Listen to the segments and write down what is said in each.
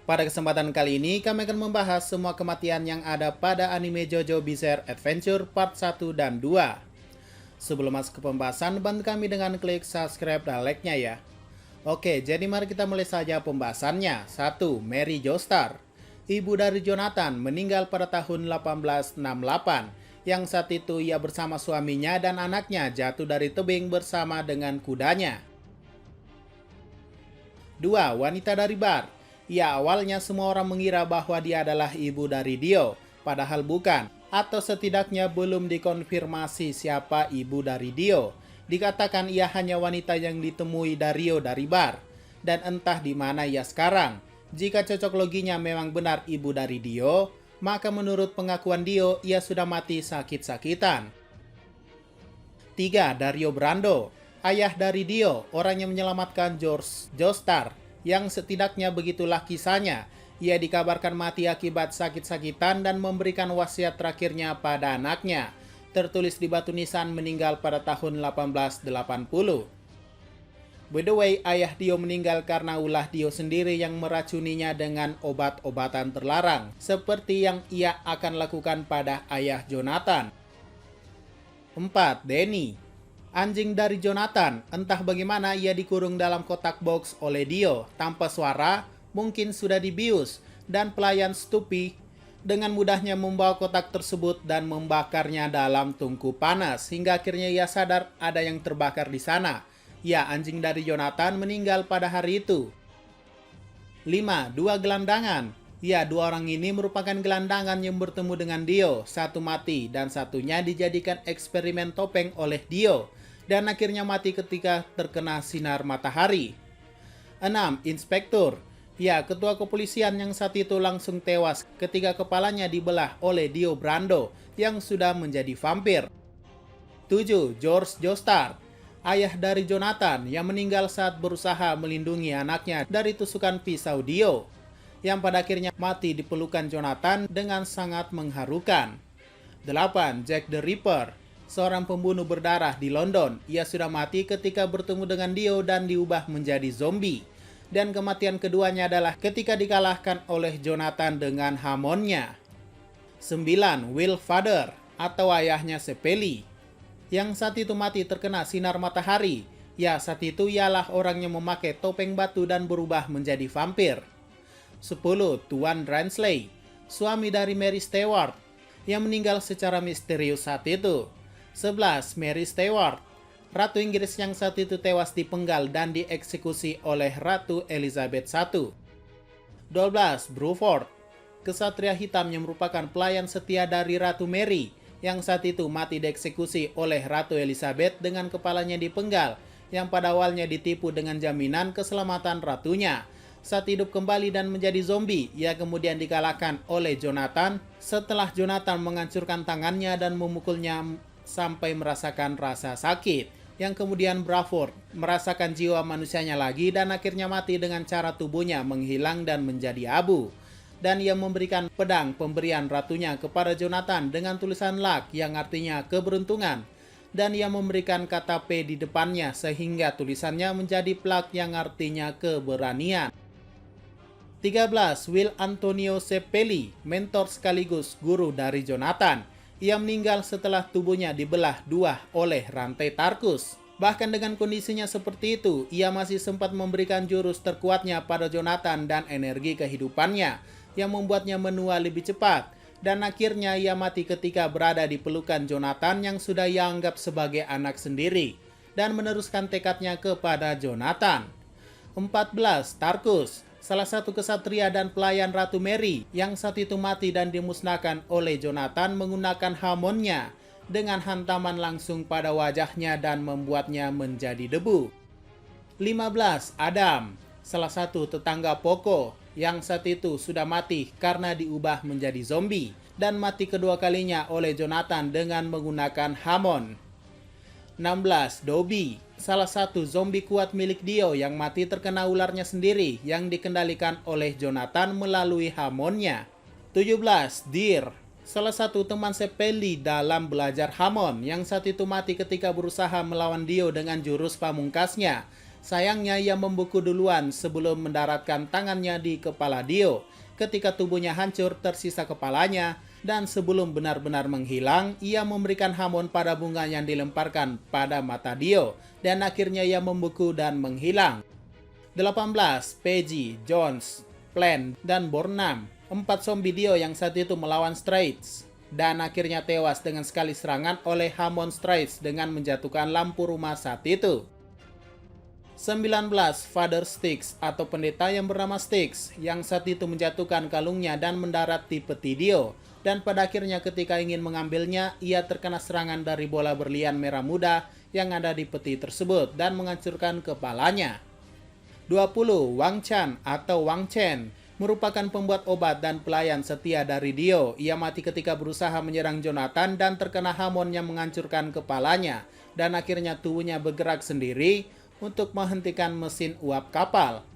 Pada kesempatan kali ini, kami akan membahas semua kematian yang ada pada anime JoJo Bizarre Adventure Part 1 dan 2. Sebelum masuk ke pembahasan, bantu kami dengan klik subscribe dan like-nya ya. Oke, jadi mari kita mulai saja pembahasannya. 1. Mary Joestar. Ibu dari Jonathan meninggal pada tahun 1868, yang saat itu ia bersama suaminya dan anaknya jatuh dari tebing bersama dengan kudanya. 2. Wanita dari bar. Ya, awalnya semua orang mengira bahwa dia adalah ibu dari Dio, padahal bukan, atau setidaknya belum dikonfirmasi siapa ibu dari Dio. Dikatakan ia hanya wanita yang ditemui Dario dari bar, dan entah di mana ia sekarang. Jika cocok loginya memang benar ibu dari Dio, maka menurut pengakuan Dio, ia sudah mati sakit-sakitan. 3. Dario Brando. Ayah dari Dio, orang yang menyelamatkan George Joestar, yang setidaknya begitulah kisahnya. Ia dikabarkan mati akibat sakit-sakitan dan memberikan wasiat terakhirnya pada anaknya. Tertulis di batu nisan meninggal pada tahun 1880. By the way, ayah Dio meninggal karena ulah Dio sendiri yang meracuninya dengan obat-obatan terlarang, seperti yang ia akan lakukan pada ayah Jonathan. 4. Danny. Anjing dari Jonathan, entah bagaimana ia dikurung dalam kotak box oleh Dio, tanpa suara, mungkin sudah dibius, dan pelayan Stupi dengan mudahnya membawa kotak tersebut dan membakarnya dalam tungku panas, hingga akhirnya ia sadar ada yang terbakar di sana. Ya, anjing dari Jonathan meninggal pada hari itu. 5. Dua gelandangan. Ya, dua orang ini merupakan gelandangan yang bertemu dengan Dio, satu mati dan satunya dijadikan eksperimen topeng oleh Dio, dan akhirnya mati ketika terkena sinar matahari. 6. Inspektur. Ya, ketua kepolisian yang saat itu langsung tewas ketika kepalanya dibelah oleh Dio Brando yang sudah menjadi vampir. 7. George Joestar. Ayah dari Jonathan yang meninggal saat berusaha melindungi anaknya dari tusukan pisau Dio, yang pada akhirnya mati di pelukan Jonathan dengan sangat mengharukan. 8. Jack the Ripper. Seorang pembunuh berdarah di London. Ia sudah mati ketika bertemu dengan Dio dan diubah menjadi zombie. Dan kematian keduanya adalah ketika dikalahkan oleh Jonathan dengan Hammonnya. 9. Will Father atau ayahnya Sepeli, yang saat itu mati terkena sinar matahari. Ya, saat itu ialah orang yang memakai topeng batu dan berubah menjadi vampir. 10. Tuan Ransley, suami dari Mary Stewart, yang meninggal secara misterius saat itu. 11. Mary Stewart, Ratu Inggris yang saat itu tewas dipenggal dan dieksekusi oleh Ratu Elizabeth I. 12. Bruford, kesatria hitam yang merupakan pelayan setia dari Ratu Mary, yang saat itu mati dieksekusi oleh Ratu Elizabeth dengan kepalanya dipenggal, yang pada awalnya ditipu dengan jaminan keselamatan ratunya. Saat hidup kembali dan menjadi zombie, ia kemudian dikalahkan oleh Jonathan setelah Jonathan menghancurkan tangannya dan memukulnya sampai merasakan rasa sakit, yang kemudian Bruford merasakan jiwa manusianya lagi dan akhirnya mati dengan cara tubuhnya menghilang dan menjadi abu. Dan ia memberikan pedang pemberian ratunya kepada Jonathan dengan tulisan luck yang artinya keberuntungan, dan ia memberikan kata P di depannya sehingga tulisannya menjadi plak yang artinya keberanian. 13. Will Antonio Sepeli, mentor sekaligus guru dari Jonathan. Ia meninggal setelah tubuhnya dibelah dua oleh rantai Tarkus. Bahkan dengan kondisinya seperti itu, ia masih sempat memberikan jurus terkuatnya pada Jonathan dan energi kehidupannya, yang membuatnya menua lebih cepat. Dan akhirnya ia mati ketika berada di pelukan Jonathan yang sudah ia anggap sebagai anak sendiri, dan meneruskan tekadnya kepada Jonathan. 14. Tarkus, salah satu kesatria dan pelayan Ratu Mary, yang saat itu mati dan dimusnahkan oleh Jonathan menggunakan Hammonnya dengan hantaman langsung pada wajahnya dan membuatnya menjadi debu. 15. Adam, salah satu tetangga Poco, yang saat itu sudah mati karena diubah menjadi zombie, dan mati kedua kalinya oleh Jonathan dengan menggunakan Hammon. 16. Dobby, salah satu zombie kuat milik Dio yang mati terkena ularnya sendiri yang dikendalikan oleh Jonathan melalui Hammonnya. 17. Deer, salah satu teman Sepeli dalam belajar Hammon yang saat itu mati ketika berusaha melawan Dio dengan jurus pamungkasnya, Sayangnya ia membeku duluan sebelum mendaratkan tangannya di kepala Dio. Ketika tubuhnya hancur, tersisa kepalanya, dan sebelum benar-benar menghilang, ia memberikan hamon pada bunga yang dilemparkan pada mata Dio, dan akhirnya ia membeku dan menghilang. 18. Peggy, Jones, Plant, dan Burnham, 4 zombie Dio yang saat itu melawan Straits, dan akhirnya tewas dengan sekali serangan oleh Hammond Straits dengan menjatuhkan lampu rumah saat itu. 19. Father Styx atau pendeta yang bernama Styx yang saat itu menjatuhkan kalungnya dan mendarat di peti Dio, dan pada akhirnya ketika ingin mengambilnya ia terkena serangan dari bola berlian merah muda yang ada di peti tersebut dan menghancurkan kepalanya. 20. Wang Chan atau Wang Chen merupakan pembuat obat dan pelayan setia dari Dio. Ia mati ketika berusaha menyerang Jonathan dan terkena hamon yang menghancurkan kepalanya, dan akhirnya tubuhnya bergerak sendiri untuk menghentikan mesin uap kapal.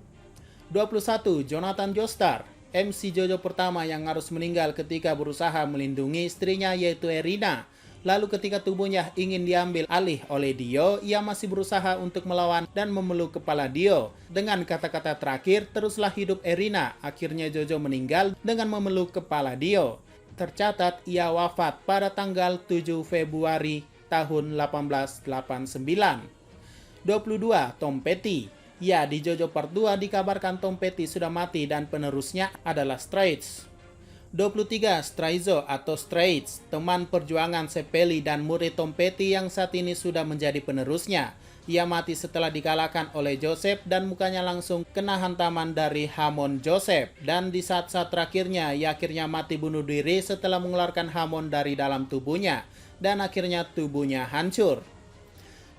21. Jonathan Joestar, MC JoJo pertama yang harus meninggal ketika berusaha melindungi istrinya yaitu Erina. Lalu ketika tubuhnya ingin diambil alih oleh Dio, ia masih berusaha untuk melawan dan memeluk kepala Dio. Dengan kata-kata terakhir, teruslah hidup Erina. Akhirnya JoJo meninggal dengan memeluk kepala Dio. Tercatat ia wafat pada tanggal 7 Februari tahun 1889. 22. Tom Petty. Ya, di JoJo Part 2 dikabarkan Tom Petty sudah mati dan penerusnya adalah Straits. 23. Straizo atau Straits, teman perjuangan Sepeli dan murid Tom Petty yang saat ini sudah menjadi penerusnya. Ia mati setelah dikalahkan oleh Joseph dan mukanya langsung kena hantaman dari Hammond Joseph. Dan di saat-saat terakhirnya, ia akhirnya mati bunuh diri setelah mengeluarkan Hammond dari dalam tubuhnya. Dan akhirnya tubuhnya hancur.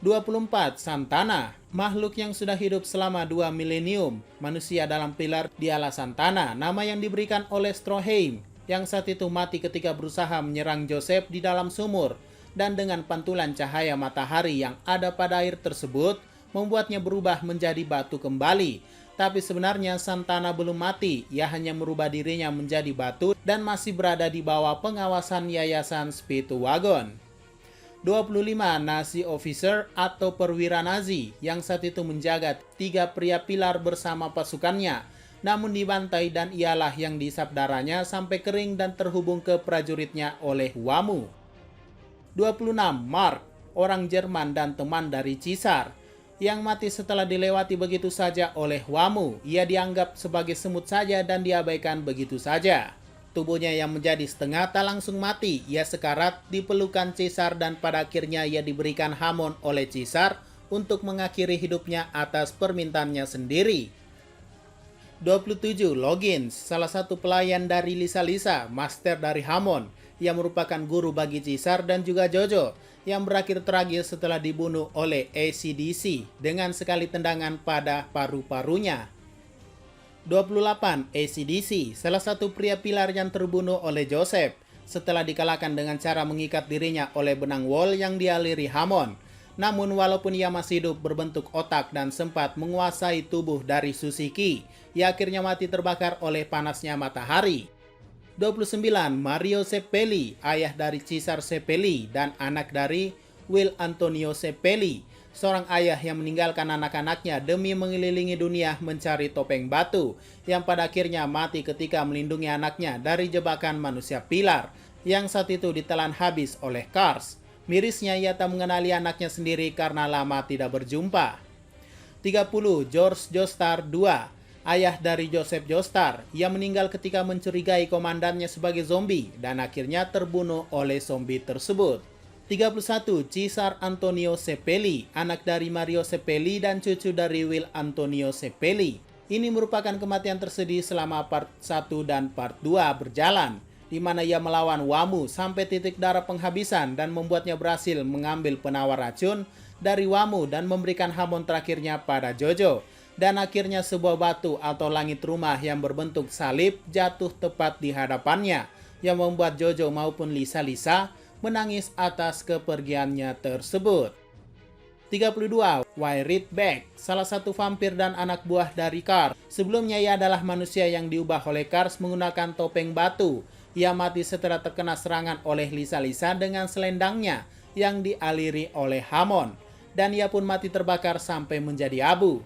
24. Santana, makhluk yang sudah hidup selama 2 milenium, manusia dalam pilar dialah Santana, nama yang diberikan oleh Stroheim, yang saat itu mati ketika berusaha menyerang Joseph di dalam sumur, dan dengan pantulan cahaya matahari yang ada pada air tersebut, membuatnya berubah menjadi batu kembali. Tapi sebenarnya Santana belum mati, ia hanya merubah dirinya menjadi batu dan masih berada di bawah pengawasan Yayasan Speedwagon. 25. Nazi Officer atau perwira Nazi yang saat itu menjaga 3 pria pilar bersama pasukannya, namun dibantai dan ialah yang diisap darahnya sampai kering dan terhubung ke prajuritnya oleh Wamu. 26. Mark, orang Jerman dan teman dari Caesar, yang mati setelah dilewati begitu saja oleh Wamu. Ia dianggap sebagai semut saja dan diabaikan begitu saja. Tubuhnya yang menjadi setengah tak langsung mati. Ia sekarat di pelukan Caesar dan pada akhirnya ia diberikan Hammond oleh Caesar untuk mengakhiri hidupnya atas permintaannya sendiri. 27. Loggins, salah satu pelayan dari Lisa-Lisa, master dari Hammond, yang merupakan guru bagi Caesar dan juga JoJo, yang berakhir tragis setelah dibunuh oleh AC/DC dengan sekali tendangan pada paru-parunya. 28. AC/DC, salah satu pria pilar yang terbunuh oleh Joseph setelah dikalahkan dengan cara mengikat dirinya oleh benang wol yang dialiri Hammond. Namun walaupun ia masih hidup berbentuk otak dan sempat menguasai tubuh dari Suzuki, ia akhirnya mati terbakar oleh panasnya matahari. 29. Mario Seppelli, ayah dari Caesar Seppelli dan anak dari Will Antonio Seppelli, seorang ayah yang meninggalkan anak-anaknya demi mengelilingi dunia mencari topeng batu, yang pada akhirnya mati ketika melindungi anaknya dari jebakan manusia pilar, yang saat itu ditelan habis oleh Kars. Mirisnya ia tak mengenali anaknya sendiri karena lama tidak berjumpa. 30. George Joestar II, ayah dari Joseph Joestar. Ia meninggal ketika mencurigai komandannya sebagai zombie dan akhirnya terbunuh oleh zombie tersebut. 31. Caesar Antonio Seppelli, anak dari Mario Seppelli dan cucu dari Will Antonio Seppelli. Ini merupakan kematian tersedih selama part 1 dan part 2 berjalan, di mana ia melawan Wamu sampai titik darah penghabisan dan membuatnya berhasil mengambil penawar racun dari Wamu dan memberikan Hammond terakhirnya pada JoJo. Dan akhirnya sebuah batu atau langit rumah yang berbentuk salib jatuh tepat di hadapannya, yang membuat JoJo maupun Lisa-Lisa menangis atas kepergiannya tersebut. 32. Wyrith Beck, salah satu vampir dan anak buah dari Kars. Sebelumnya ia adalah manusia yang diubah oleh Kars menggunakan topeng batu. Ia mati setelah terkena serangan oleh Lisa-Lisa dengan selendangnya yang dialiri oleh Hammond. dan ia pun mati terbakar sampai menjadi abu.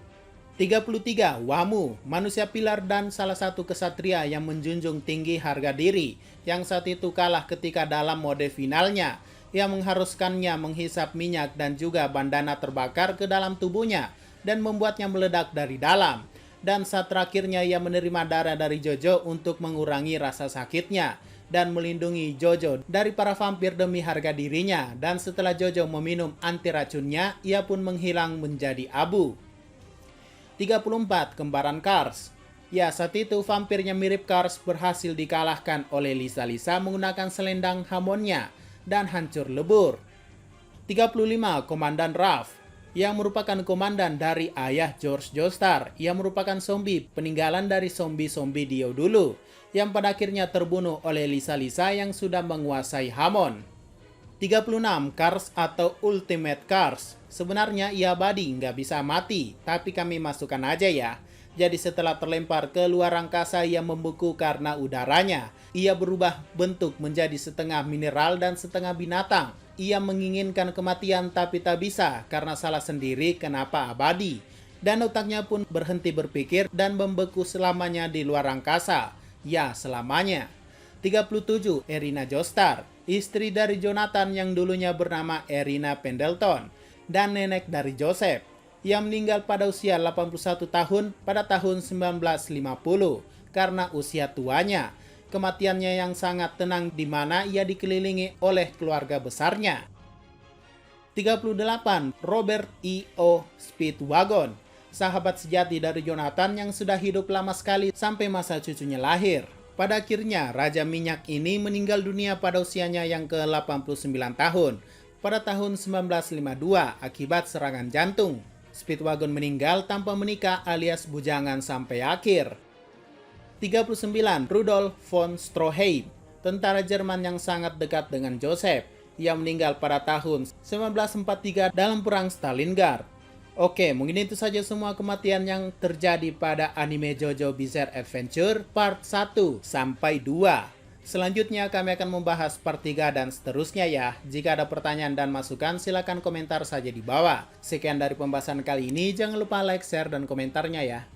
33. Wamu, manusia pilar dan salah satu kesatria yang menjunjung tinggi harga diri, yang saat itu kalah ketika dalam mode finalnya, yang mengharuskannya menghisap minyak dan juga bandana terbakar ke dalam tubuhnya, dan membuatnya meledak dari dalam. Dan saat terakhirnya ia menerima darah dari Jojo untuk mengurangi rasa sakitnya, dan melindungi Jojo dari para vampir demi harga dirinya, dan setelah Jojo meminum anti racunnya, ia pun menghilang menjadi abu. 34. Kembaran Kars. Ya, saat itu vampirnya mirip Kars berhasil dikalahkan oleh Lisa-Lisa menggunakan selendang Hamonnya dan hancur lebur. 35. Komandan Raph, yang merupakan komandan dari ayah George Joestar, yang merupakan zombie peninggalan dari zombie-zombie Dio dulu, yang pada akhirnya terbunuh oleh Lisa-Lisa yang sudah menguasai Hamon. 36. Kars atau Ultimate Kars. Sebenarnya ia abadi, nggak bisa mati, tapi kami masukkan aja ya. Jadi setelah terlempar ke luar angkasa ia membeku karena udaranya. Ia berubah bentuk menjadi setengah mineral dan setengah binatang. Ia menginginkan kematian tapi tak bisa karena salah sendiri kenapa abadi. Dan otaknya pun berhenti berpikir dan membeku selamanya di luar angkasa. Ya, selamanya. 37. Erina Joestar, istri dari Jonathan yang dulunya bernama Erina Pendleton, dan nenek dari Joseph, yang meninggal pada usia 81 tahun pada tahun 1950 karena usia tuanya. Kematiannya yang sangat tenang di mana ia dikelilingi oleh keluarga besarnya. 38. Robert E.O. Speedwagon, sahabat sejati dari Jonathan yang sudah hidup lama sekali sampai masa cucunya lahir. Pada akhirnya, Raja Minyak ini meninggal dunia pada usianya yang ke-89 tahun, pada tahun 1952 akibat serangan jantung. Speedwagon meninggal tanpa menikah alias bujangan sampai akhir. 39. Rudolf von Stroheim, tentara Jerman yang sangat dekat dengan Joseph, yang meninggal pada tahun 1943 dalam perang Stalingrad. Oke, mungkin itu saja semua kematian yang terjadi pada anime JoJo Bizarre Adventure part 1 sampai 2. Selanjutnya kami akan membahas part 3 dan seterusnya ya. Jika ada pertanyaan dan masukan silahkan komentar saja di bawah. Sekian dari pembahasan kali ini, jangan lupa like, share, dan komentarnya ya.